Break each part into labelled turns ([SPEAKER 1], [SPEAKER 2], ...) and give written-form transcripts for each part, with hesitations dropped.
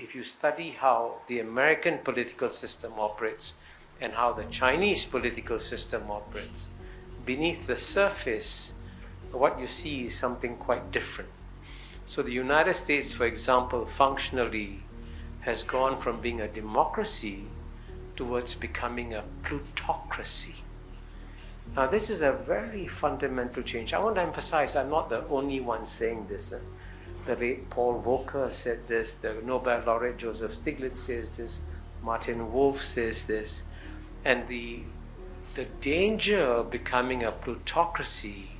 [SPEAKER 1] if you study how the American political system operates and how the Chinese political system operates, beneath the surface, what you see is something quite different. So the United States, for example, functionally has gone from being a democracy towards becoming a plutocracy. Now, this is a very fundamental change. I want to emphasize I'm not the only one saying this. The late Paul Volcker said this, the Nobel laureate Joseph Stiglitz says this, Martin Wolf says this. And the danger of becoming a plutocracy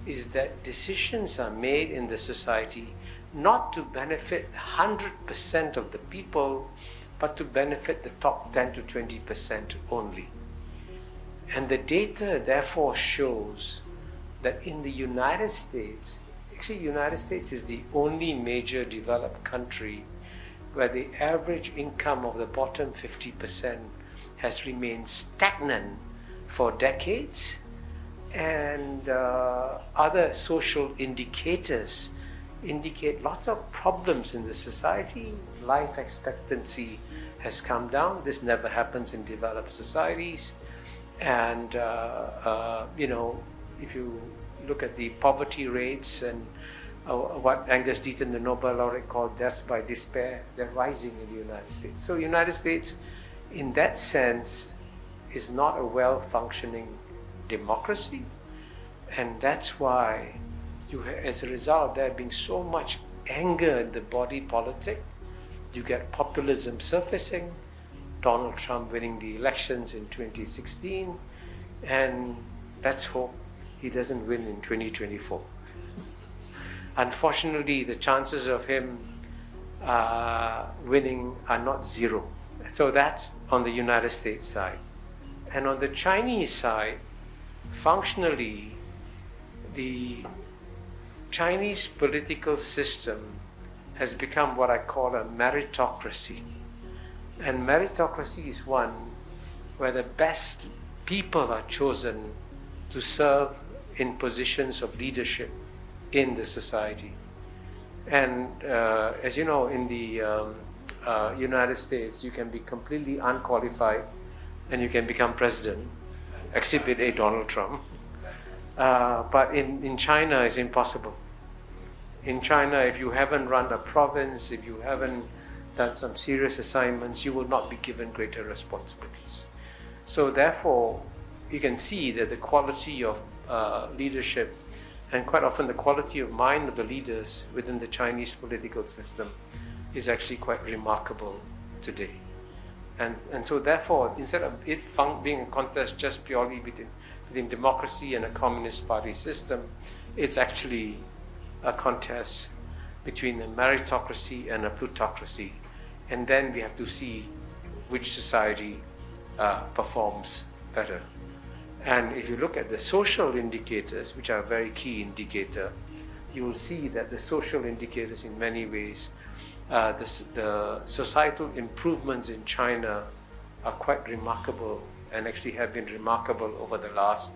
[SPEAKER 1] is that decisions are made in the society not to benefit 100% of the people, but to benefit the top 10 to 20% only. And the data therefore shows that in the United States, actually the United States is the only major developed country where the average income of the bottom 50% has remained stagnant for decades, and other social indicators indicate lots of problems in the society. Life expectancy has come down. This never happens in developed societies. And, if you look at the poverty rates and what Angus Deaton, the Nobel laureate, called deaths by despair, they're rising in the United States. So the United States, in that sense, is not a well-functioning democracy. And that's why, as a result of there being so much anger in the body politic, you get populism surfacing, Donald Trump winning the elections in 2016, and let's hope he doesn't win in 2024. Unfortunately, the chances of him winning are not zero. So that's on the United States side. And on the Chinese side, functionally, the Chinese political system has become what I call a meritocracy. And meritocracy is one where the best people are chosen to serve in positions of leadership in the society. And as you know, in the United States, you can be completely unqualified and you can become president, exhibit A, Donald Trump. But in China, it's impossible. In China, if you haven't run a province, if you haven't done some serious assignments, you will not be given greater responsibilities. So therefore, you can see that the quality of leadership, and quite often the quality of mind of the leaders within the Chinese political system, is actually quite remarkable today. And so therefore, instead of it being a contest just purely between democracy and a communist party system, it's actually a contest between a meritocracy and a plutocracy. And then we have to see which society performs better. And if you look at the social indicators, which are a very key indicator, you will see that the social indicators in many ways, the societal improvements in China are quite remarkable and actually have been remarkable over the last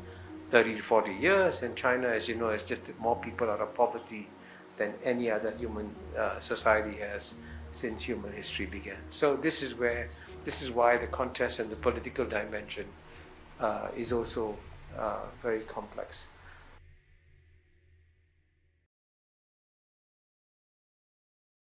[SPEAKER 1] 30 to 40 years. And China, as you know, has just more people out of poverty than any other human society has since human history began. So this is why the contest and the political dimension is also very complex.